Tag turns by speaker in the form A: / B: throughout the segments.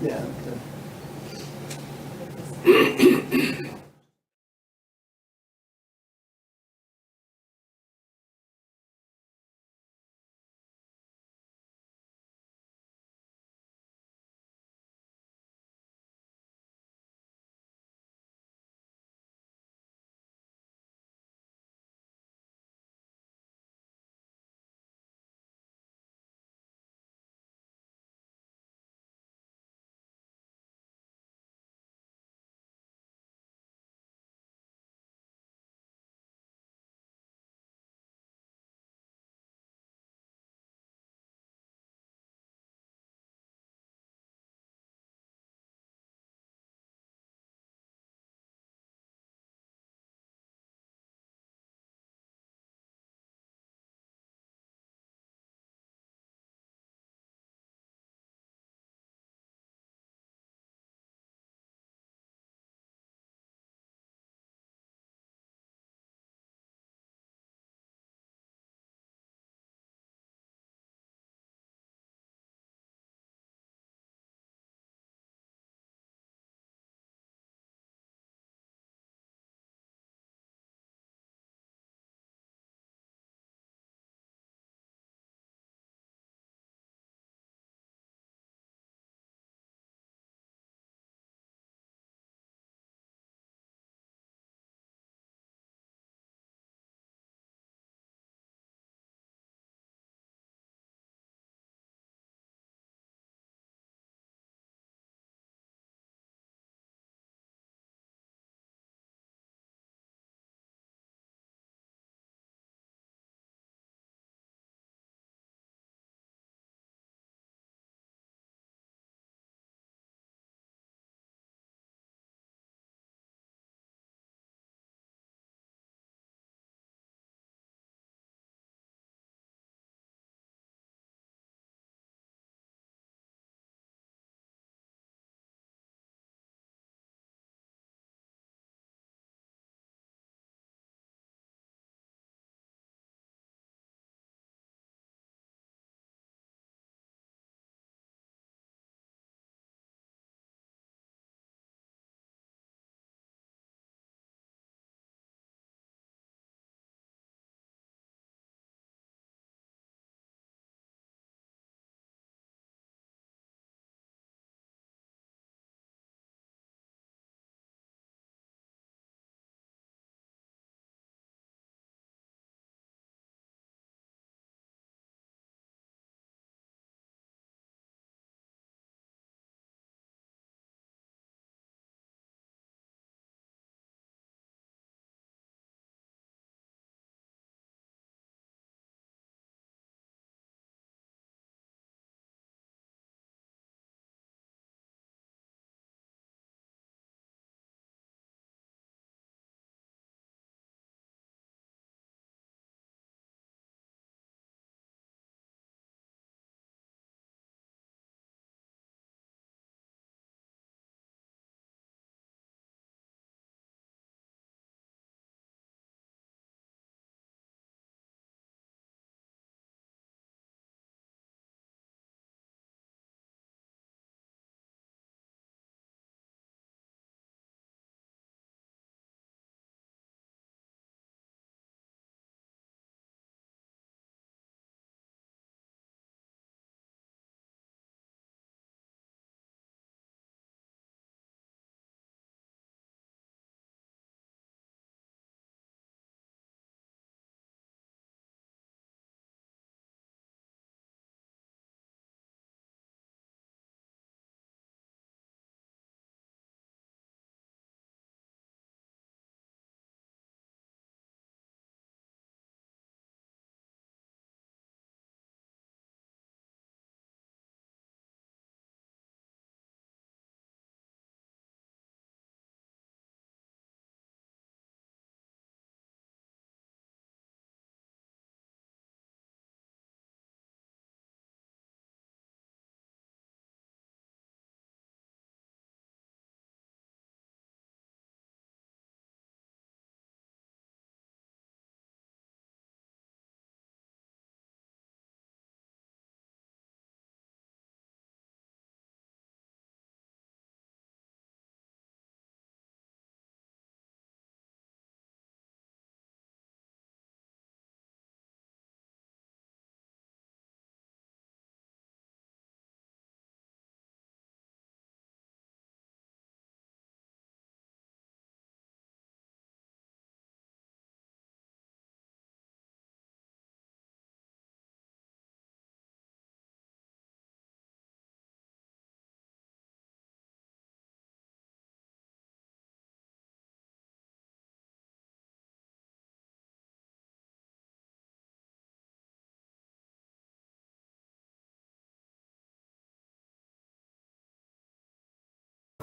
A: Yeah.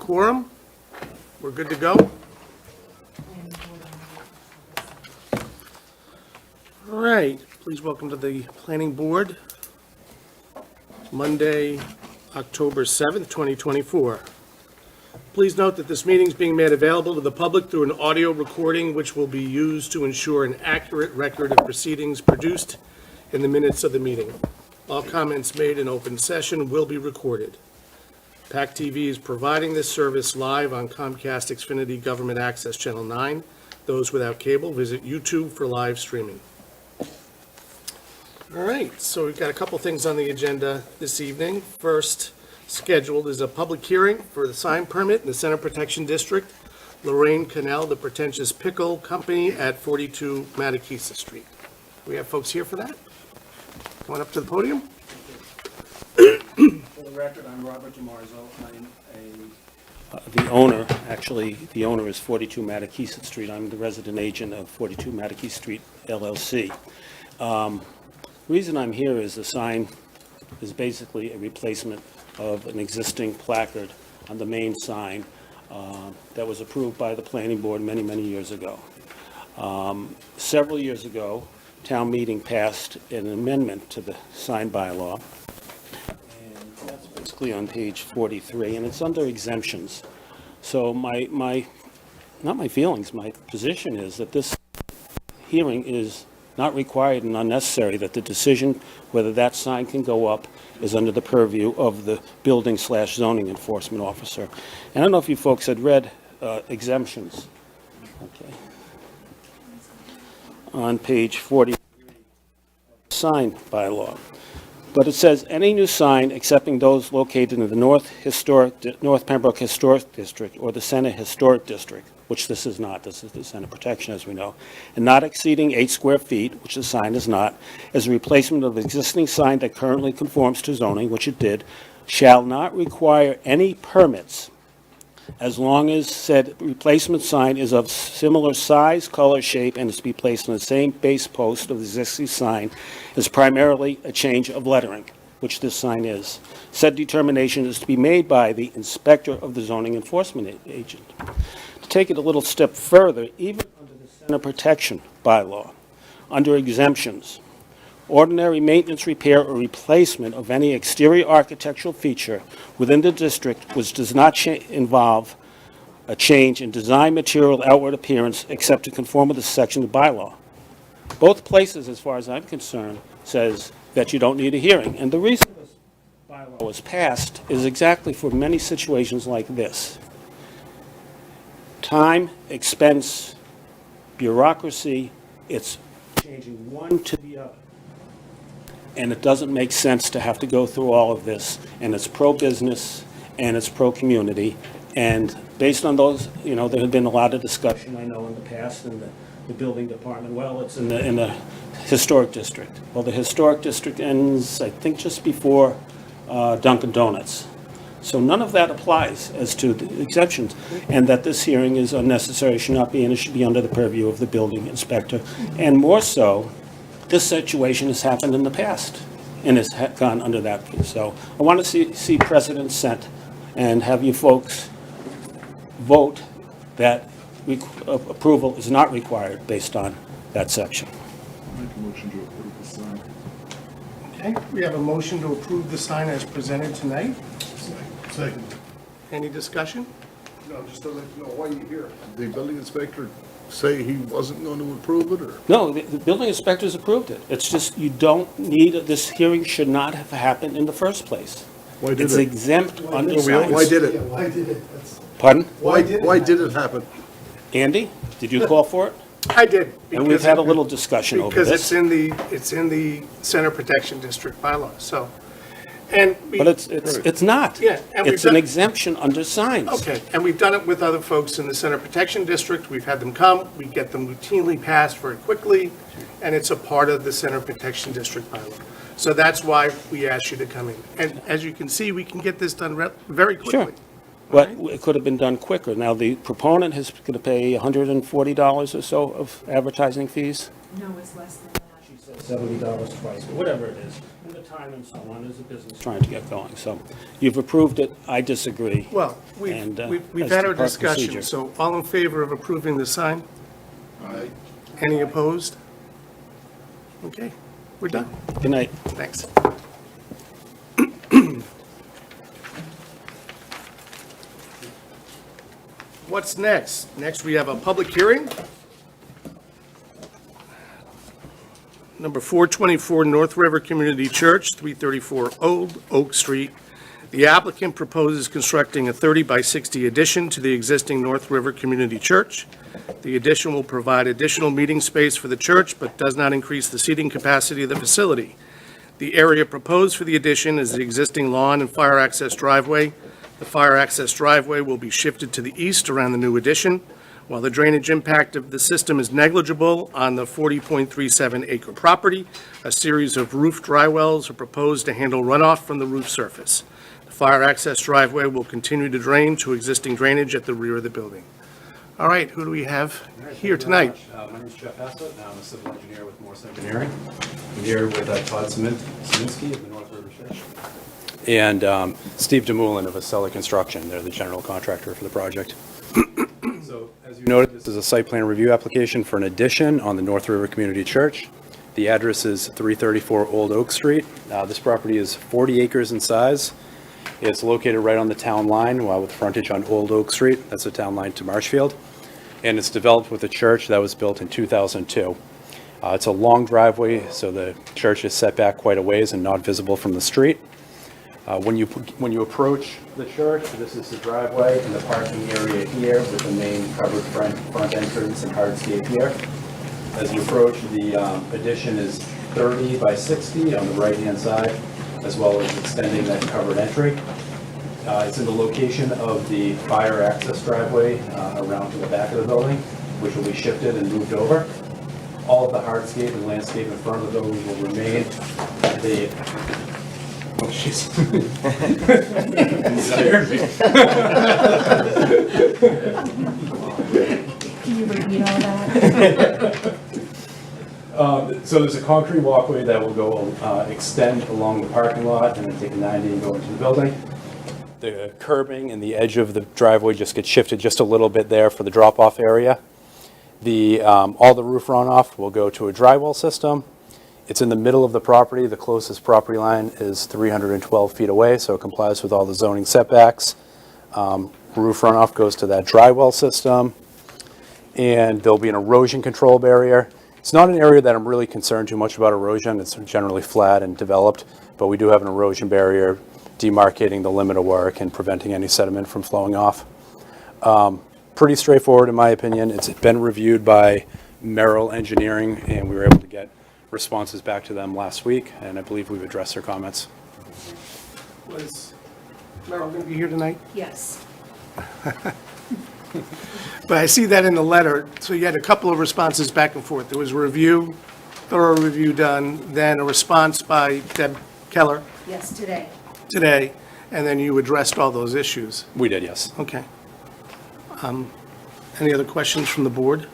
A: quorum. We're good to go. All right, please welcome to the Planning Board, Monday, October 7th, 2024. Please note that this meeting is being made available to the public through an audio recording, which will be used to ensure an accurate record of proceedings produced in the minutes of the meeting. All comments made in open session will be recorded. PAC TV is providing this service live on Comcast Xfinity Government Access Channel 9. Those without cable, visit YouTube for live streaming. All right, so we've got a couple things on the agenda this evening. First scheduled is a public hearing for the sign permit in the Center Protection District, Lorraine Canal, the pretentious pickle company at 42 Massachusetts Street. We have folks here for that. Coming up to the podium.
B: For the record, I'm Robert DiMarzo. I'm the owner, actually, the owner is 42 Massachusetts Street. I'm the resident agent of 42 Massachusetts Street LLC. The reason I'm here is the sign is basically a replacement of an existing placard on the main sign that was approved by the planning board many, many years ago. Several years ago, town meeting passed an amendment to the sign bylaw. And that's basically on page 43, and it's under exemptions. So not my feelings, my position is that this hearing is not required and unnecessary, that the decision whether that sign can go up is under the purview of the building/zoning enforcement officer. And I don't know if you folks had read exemptions. Okay. On page 43, sign bylaw. But it says, any new sign excepting those located in the North Pembroke Historic District or the Center Historic District, which this is not, this is the Center Protection, as we know, and not exceeding 8 square feet, which the sign is not, as a replacement of existing sign that currently conforms to zoning, which it did, shall not require any permits as long as said replacement sign is of similar size, color, shape, and is to be placed on the same base post of the existing sign, is primarily a change of lettering, which this sign is. Said determination is to be made by the inspector of the zoning enforcement agent. To take it a little step further, even under the Center Protection bylaw, under exemptions, ordinary maintenance, repair, or replacement of any exterior architectural feature within the district which does not involve a change in design, material, outward appearance, except to conform with the section of the bylaw. Both places, as far as I'm concerned, says that you don't need a hearing. And the reason this bylaw was passed is exactly for many situations like this. Time, expense, bureaucracy, it's changing one to the other. And it doesn't make sense to have to go through all of this, and it's pro-business, and it's pro-community, and based on those, you know, there had been a lot of discussion, I know, in the past, in the building department, well, it's in the historic district. Well, the historic district ends, I think, just before Dunkin' Donuts. So none of that applies as to the exceptions, and that this hearing is unnecessary, should not be, and it should be under the purview of the building inspector, and more so, this situation has happened in the past and has gone under that. So I want to see precedent set and have you folks vote that approval is not required based on that section.
C: Make a motion to approve the sign.
A: Okay, we have a motion to approve the sign as presented tonight.
C: Second.
A: Any discussion?
C: No, just to let you know why you're here. The building inspector say he wasn't going to approve it, or?
B: No, the building inspectors approved it. It's just you don't need, this hearing should not have happened in the first place.
C: Why did
B: It's
C: it?
B: exempt under
C: Why
B: signs.
C: did it?
A: Why did it?
B: Pardon?
C: Why did it happen?
B: Andy, did you call for it?
A: I did.
B: And we've had a little discussion over
A: Because
B: this.
A: it's in the Center Protection District bylaw, so. And we.
B: But it's not.
A: Yeah, and we've
B: It's an
A: done-
B: exemption under signs.
A: Okay, and we've done it with other folks in the Center Protection District. We've had them come, we get them routinely passed very quickly, and it's a part of the Center Protection District bylaw. So that's why we asked you to come in. And as you can see, we can get this done very
B: Sure.
A: quickly.
B: But it could have been done quicker. Now, the proponent is going to pay $140 or so of advertising fees.
D: No, it's less than that.
B: $70 twice, or whatever it is, and the time and so on, is a business trying to get going. So you've approved it, I disagree.
A: Well,
B: And,
A: we've
B: that's
A: had
B: the
A: our
B: part
A: discussion,
B: procedure.
A: so all in favor of approving the sign?
C: Aye.
A: Any opposed? Okay, we're done.
B: Good night.
A: Thanks. What's next? Next, we have a public hearing. Number 424 North River Community Church, 334 Old Oak Street. The applicant proposes constructing a 30 by 60 addition to the existing North River Community Church. The addition will provide additional meeting space for the church, but does not increase the seating capacity of the facility. The area proposed for the addition is the existing lawn and fire access driveway. The fire access driveway will be shifted to the east around the new addition. While the drainage impact of the system is negligible on the 40.37 acre property, a series of roof dry wells are proposed to handle runoff from the roof surface. The fire access driveway will continue to drain to existing drainage at the rear of the building. All right, who do we have here tonight?
D: My name is Jeff Hassett, and I'm a civil engineer with Morse Engineering. I'm here with Todd Szyminski of the North River Church. And Steve DeMoulin of Acela Construction. They're the general contractor for the project. So, as you noted, this is a site plan review application for an addition on the North River Community Church. The address is 334 Old Oak Street. This property is 40 acres in size. It's located right on the town line, with frontage on Old Oak Street. That's the town line to Marshfield. And it's developed with a church that was built in 2002. It's a long driveway, so the church is set back quite a ways and not visible from the street. When you approach the church, this is the driveway and the parking area here with the main covered front entrance and hardscape here. As you approach, the addition is 30 by 60 on the right-hand side, as well as extending that covered entry. It's in the location of the fire access driveway around to the back of the building, which will be shifted and moved over. All of the hardscape and landscape in front of the building will remain. Oh, jeez.
E: Can you repeat all that?
D: So there's a concrete walkway that will go extend along the parking lot and then take a 90 and go into the building. The curbing and the edge of the driveway just gets shifted just a little bit there for the drop-off area. All the roof runoff will go to a drywall system. It's in the middle of the property. The closest property line is 312 feet away, so it complies with all the zoning setbacks. Roof runoff goes to that drywall system, and there'll be an erosion control barrier. It's not an area that I'm really concerned too much about erosion. It's generally flat and developed, but we do have an erosion barrier demarcating the limit of work and preventing any sediment from flowing off. Pretty straightforward in my opinion. It's been reviewed by Merrill Engineering, and we were able to get responses back to them last week, and I believe we've addressed their comments.
A: Was Merrill going to be here tonight?
E: Yes.
A: But I see that in the letter, so you had a couple of responses back and forth. There was a review, thorough review done, then a response by Deb Keller
E: Yes, today.
A: today, and then you addressed all those issues.
D: We did, yes.
A: Okay. Any other questions from the board?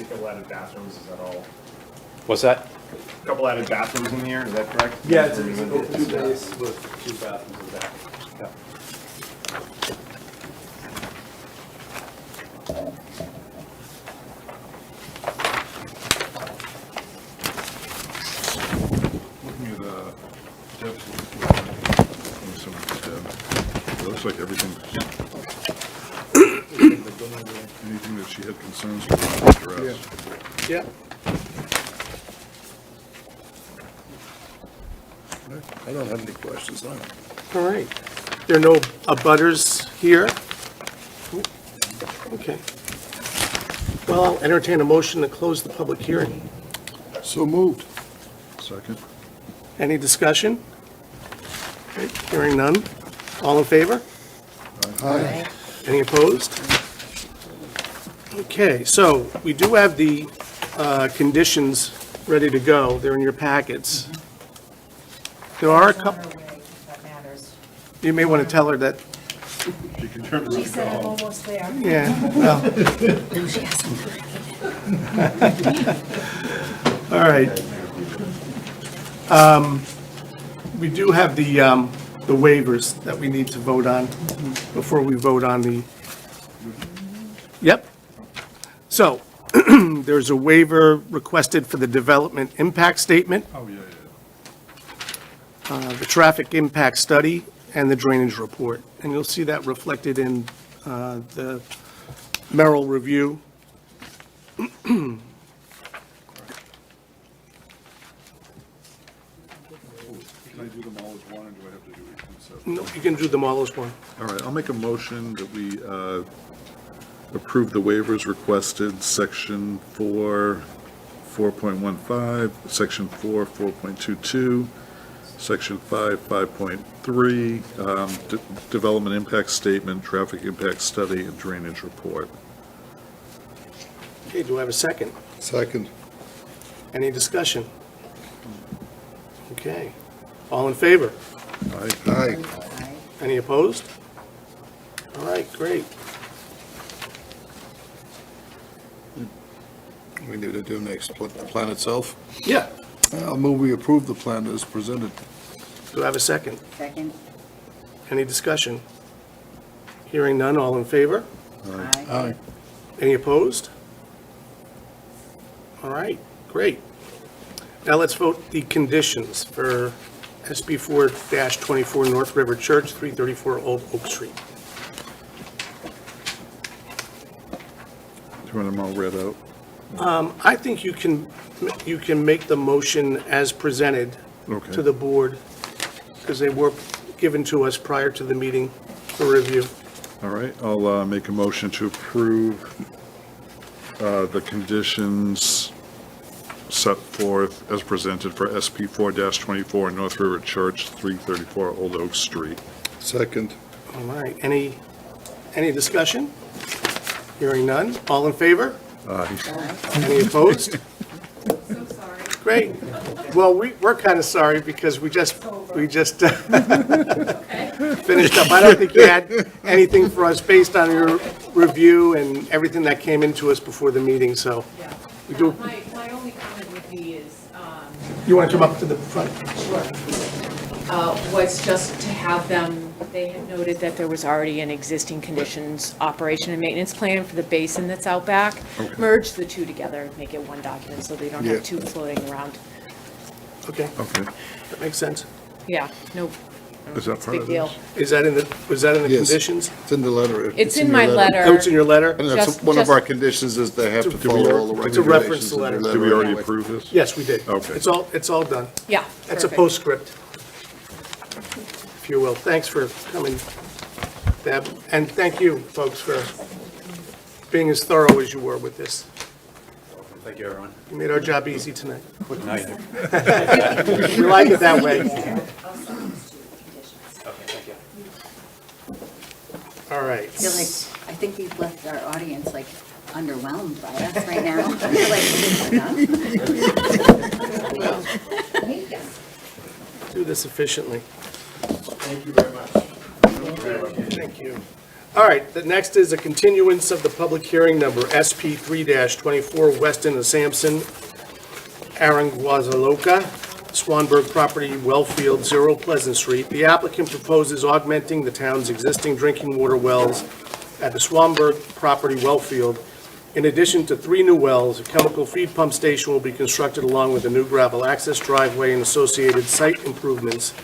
F: A couple added bathrooms, is that all?
D: What's that?
F: A couple added bathrooms in here, is that correct?
D: Yeah, it's an open space with 2 bathrooms in the back.
C: Looking at, Deb's, it looks like everything, anything that she had concerns with, addressed.
A: Yeah.
C: I don't have any questions, no.
A: All right. There are no abutters here? Okay. Well, I'll entertain a motion to close the public hearing.
C: So moved. Second.
A: Any discussion? Okay, hearing none. All in favor?
C: Aye.
A: Any opposed? Okay, so we do have the conditions ready to go. They're in your packets. There are a couple,
E: That matters.
A: you may want to tell her that,
C: She can turn around
E: She
C: and
E: said I'm
C: go.
E: almost there.
A: yeah, well,
E: No, she hasn't.
A: All right. We do have the waivers that we need to vote on before we vote on the, yep. So, there's a waiver requested for the development impact statement,
C: Oh, yeah,
A: the traffic impact study, and the drainage report. And you'll see that reflected in the Merrill review.
C: Can I do them all as one, or do I have to do each one separate?
A: No, you can do them all as one.
C: All right, I'll make a motion that we approve the waivers requested, section 4, 4.15, section 4, 4.22, section 5, 5.3, development impact statement, traffic impact study, and drainage report.
A: Okay, do I have a second?
C: Second.
A: Any discussion? Okay. All in favor?
C: Aye.
A: Any opposed? All right, great.
G: We need to do next, the plan itself.
A: Yeah.
G: I'll move we approve the plan as presented.
A: Do I have a second?
E: Second.
A: Any discussion? Hearing none, all in favor?
G: Aye.
A: Any opposed? All right, great. Now let's vote the conditions for SB 4-24 North River Church, 334 Old Oak Street.
C: Do you want them all read out?
A: I think you can make the motion as presented
C: Okay.
A: to the board, because they were given to us prior to the meeting for review.
C: All right, I'll make a motion to approve the conditions set forth as presented for SP 4-24 North River Church, 334 Old Oak Street.
G: Second.
A: All right, any discussion? Hearing none, all in favor? Any opposed?
E: So sorry.
A: Great. Well, we're kind of sorry because we just finished up. I don't think you had anything for us based on your review and everything that came into us before the meeting, so
H: Yeah.
A: we do.
H: My only comment would be is,
A: You want to come up to the front?
H: was just to have them, they had noted that there was already an existing conditions, operation and maintenance plan for the basin that's out back. Merge the two together, make it one document so they don't
G: Yeah.
H: have two floating around.
A: Okay,
C: Okay.
A: that makes sense.
H: Yeah, no,
C: Is that
H: it's a
C: part
H: big
C: of
H: deal.
C: this?
A: Was that in the
G: Yes.
A: conditions?
G: It's in the letter.
H: It's in my
A: Oh,
H: letter.
A: it's in your letter?
G: And that's
H: Just-
G: one of
H: just-
G: our conditions is they have to
A: To-
G: follow all the
A: to reference
G: regulations.
A: the
G: in
A: letter.
C: Did we already
G: anyway.
C: approve this?
A: Yes, we did.
C: Okay.
A: It's all done.
H: Yeah.
A: That's a
H: perfect.
A: postscript, if you will. Thanks for coming, Deb, and thank you, folks, for being as thorough as you were with this.
D: Thank you, everyone.
A: You made our job easy tonight.
D: Quick night.
A: We like it that way.
D: Okay, thank you.
A: All right.
I: I feel like, I think we've left our audience like underwhelmed by us right now. They're like,
A: Do this efficiently.
C: Thank you very much.
A: Thank you. All right, the next is a continuance of the public hearing number SP 3-24 Weston and Sampson, Aranguazaloca, Swanberg property, Wellfield, 0 Pleasant Street. The applicant proposes augmenting the town's existing drinking water wells at the Swanberg property, Wellfield. In addition to 3 new wells, a chemical feed pump station will be constructed along with a new gravel access driveway and associated site improvements.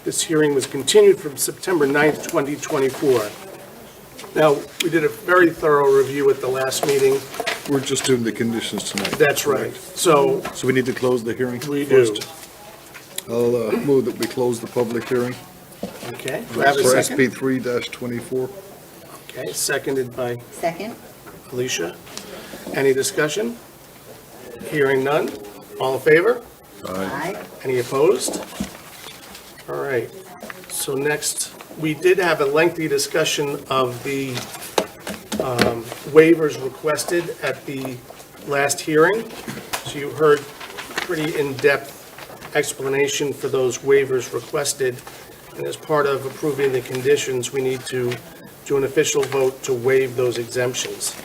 A: This hearing was continued from September 9th, 2024. Now, we did a very thorough review at the last meeting.
G: We're just doing the conditions tonight.
A: That's right. So
G: So we need to close the hearing?
A: we do.
G: first? I'll move that we close the public hearing
A: Okay, do I have a
G: for
A: second?
G: SP 3-24.
A: Okay, seconded by
I: second?
A: Alicia. Any discussion? Hearing none. All in favor?
I: Aye.
A: Any opposed? All right. So next, we did have a lengthy discussion of the waivers requested at the last hearing. So you heard pretty in-depth explanation for those waivers requested. And as part of approving the conditions, we need to do an official vote to waive those exemptions.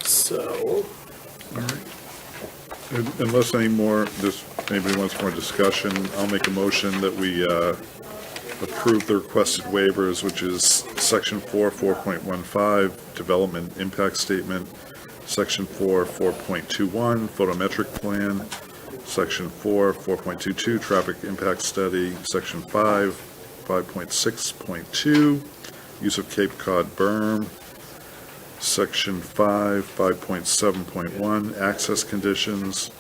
A: So,
C: Unless anybody wants more discussion, I'll make a motion that we approve the requested waivers, which is Section 4, 4.15, Development Impact Statement, Section 4, 4.21, Photometric Plan, Section 4, 4.22, Traffic Impact Study, Section 5, 5.6.2, Use of Cape Cod berm, Section 5, 5.7.1, Access Conditions,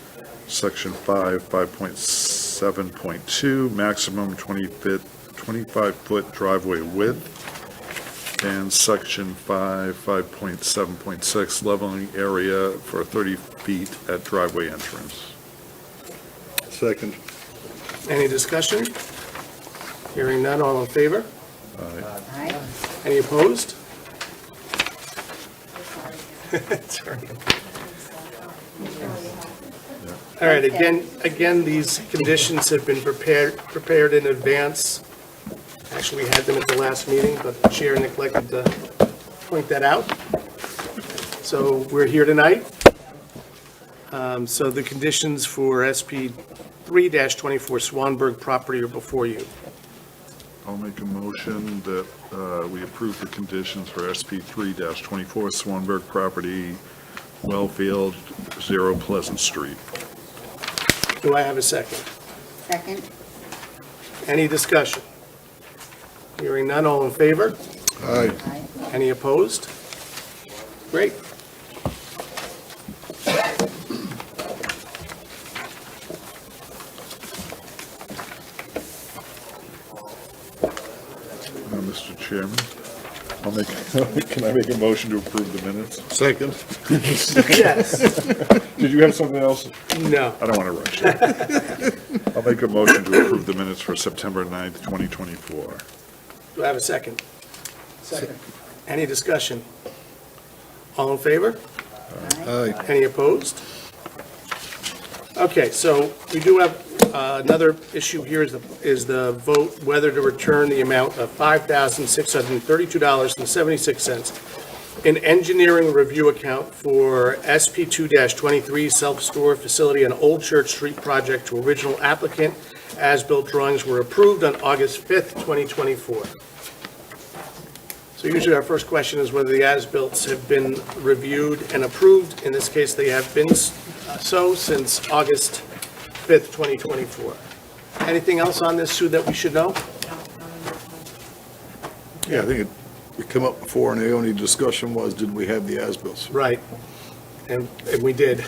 C: Section 5, 5.7.2, Maximum 25-foot driveway width, and Section 5, 5.7.6, Leveling area for 30 feet at driveway entrance.
G: Second.
A: Any discussion? Hearing none, all in favor?
I: Aye.
A: Any opposed? All right, again, these conditions have been prepared in advance. Actually, we had them at the last meeting, but the chair neglected to point that out. So we're here tonight. So the conditions for SP 3-24 Swanberg property are before you.
C: I'll make a motion that we approve the conditions for SP 3-24 Swanberg property, Wellfield, 0 Pleasant Street.
A: Do I have a second?
I: Second?
A: Any discussion? Hearing none, all in favor?
G: Aye.
I: Aye.
A: Any opposed? Great.
C: Mr. Chairman, can I make a motion to approve the minutes?
G: Second.
A: Yes.
C: Did you have something else?
A: No.
C: I don't want to rush you. I'll make a motion to approve the minutes for September 9th, 2024.
A: Do I have a second? Second. Any discussion? All in favor?
G: Aye.
A: Any opposed? Okay, so we do have another issue here is the vote whether to return the amount of $5,632.76 in engineering review account for SP 2-23 self-store facility on Old Church Street project to original applicant. As-built drawings were approved on August 5th, 2024. So usually our first question is whether the as-bills have been reviewed and approved. In this case, they have been so since August 5th, 2024. Anything else on this, Sue, that we should know?
G: Yeah, I think it came up before, and the only discussion was, did we have the as-bills?
A: Right. And we did.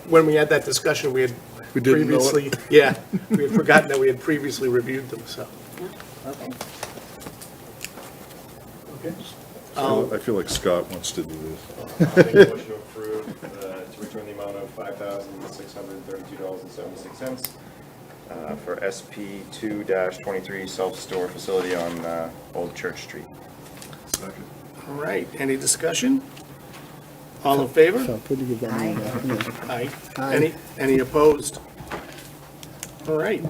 A: When we had that discussion, we had
G: We didn't know it?
A: previously, yeah, we had forgotten that we had previously reviewed them, so.
I: Okay.
C: I feel like Scott wants to do this.
F: I'll make a motion to approve, to return the amount of $5,632.76 for SP 2-23 self-store facility on Old Church Street.
C: Second.
A: All right, any discussion? All in favor?
I: Aye.
A: Aye. Any opposed? All right.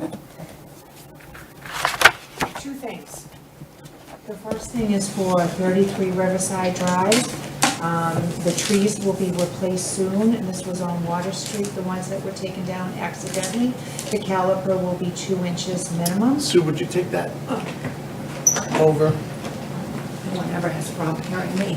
J: Two things. The first thing is for 33 Riverside Drive. The trees will be replaced soon, and this was on Water Street, the ones that were taken down accidentally. The caliper will be 2 inches minimum.
A: Sue, would you take that over?
J: No one ever has a problem hearing me.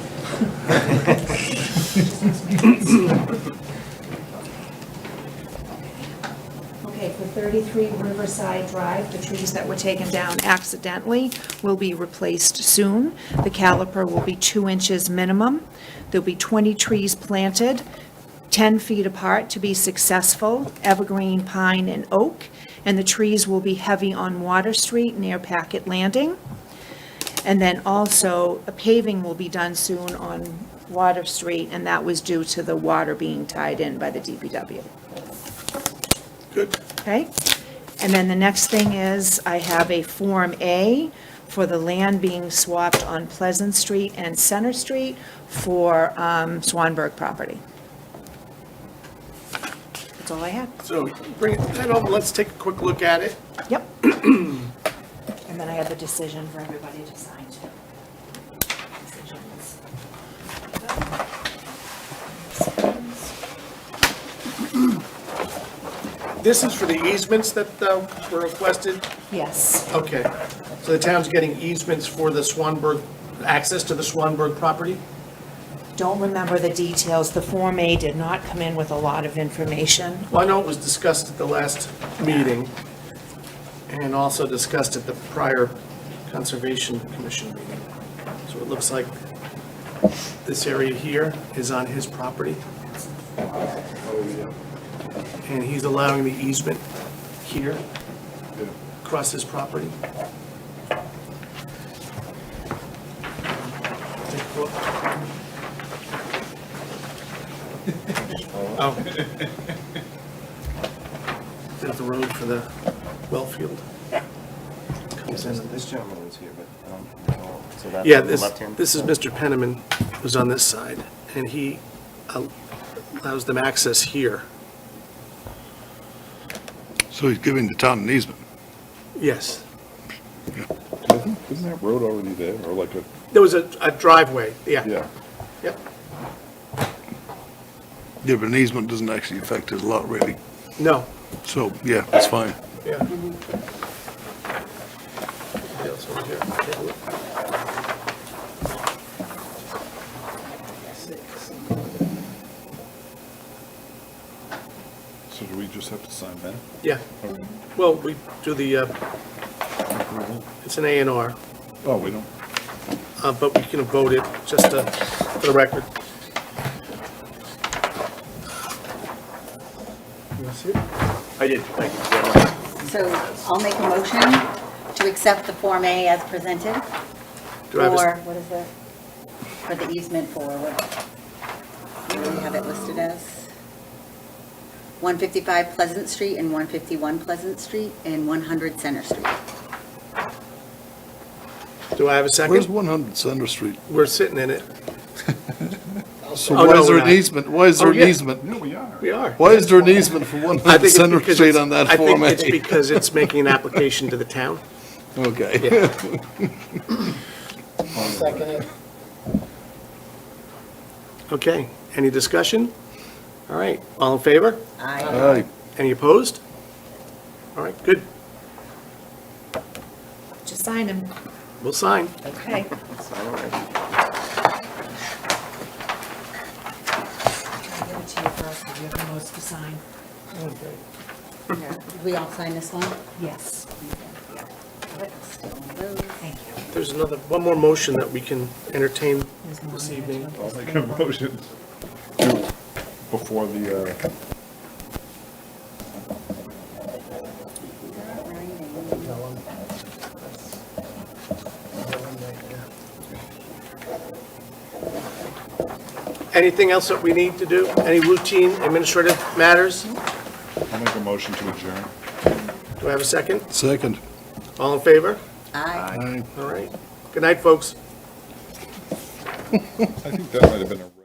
J: Okay, for 33 Riverside Drive, the trees that were taken down accidentally will be replaced soon. The caliper will be 2 inches minimum. There'll be 20 trees planted, 10 feet apart to be successful, evergreen, pine, and oak. And the trees will be heavy on Water Street near Packet Landing. And then also, a paving will be done soon on Water Street, and that was due to the water being tied in by the DPW.
A: Good.
J: Okay? And then the next thing is, I have a Form A for the land being swapped on Pleasant Street and Center Street for Swanberg property. That's all I have.
A: So bring that over, let's take a quick look at it.
J: Yep. And then I have the decision for everybody to sign too. Decisions.
A: This is for the easements that were requested?
J: Yes.
A: Okay. So the town's getting easements for the Swanberg, access to the Swanberg property?
J: Don't remember the details. The Form A did not come in with a lot of information.
A: Well, I know it was discussed at the last meeting, and also discussed at the prior Conservation Commission meeting. So it looks like this area here is on his property. And he's allowing the easement here, across his property. Take a look. Oh. There's the road for the well field. Comes in.
F: This gentleman was here, but I don't know. So that's
A: Yeah,
F: on the left hand?
A: this is Mr. Penniman, who's on this side, and he allows them access here.
G: So he's giving the town an easement.
A: Yes.
C: Isn't that road already there, or like a,
A: There was a driveway, yeah.
C: yeah?
A: Yep.
G: Yeah, but an easement doesn't actually affect his lot really.
A: No,
G: So, yeah, that's fine.
A: yeah. Yeah, it's over here. Take a look.
C: So do we just have to sign that?
A: Yeah. Well, we do the, it's an A and R,
C: Oh, we don't?
A: but we can vote it just for the record. You want to see it?
F: I did, thank you very much.
I: So I'll make a motion to accept the Form A as presented
A: Do I have a
I: for, what is it? For the easement for what? What do we have it listed as? 155 Pleasant Street and 151 Pleasant Street and 100 Center Street.
A: Do I have a
G: Where's
A: second?
G: 100 Center Street?
A: We're sitting in it.
G: So
A: Oh,
G: why
A: no,
G: is there
A: we're
G: an
A: not.
G: easement? Why is there
A: Oh,
G: an
A: yeah.
G: easement?
C: Yeah, we are.
A: We are.
G: Why is there an easement for
A: I
G: 100
A: think it's
G: Center
A: because
G: Street
A: it's-
G: on that
A: I
G: Form
A: think it's
G: A?
A: because it's making an application to the town.
G: Okay.
A: Second it. Okay, any discussion? All right, all in favor?
I: Aye.
G: Aye.
A: Any opposed? All right, good,
J: Just sign them.
A: we'll sign.
J: Okay.
F: Sign away.
J: I'll give it to you first, because you have the most to sign.
I: Here, did we all sign this one?
J: Yes.
I: Still those.
J: Thank you.
A: There's one more motion that we can entertain
J: There's more
A: this
J: on the
A: evening.
J: agenda.
C: I'll make a motion before the,
A: Anything else that we need to do? Any routine administrative matters?
C: I'll make a motion to adjourn.
A: Do I have a second?
G: Second.
A: All in favor?
I: Aye.
G: Aye.
A: All right. Good night, folks.
C: I think that might have been a.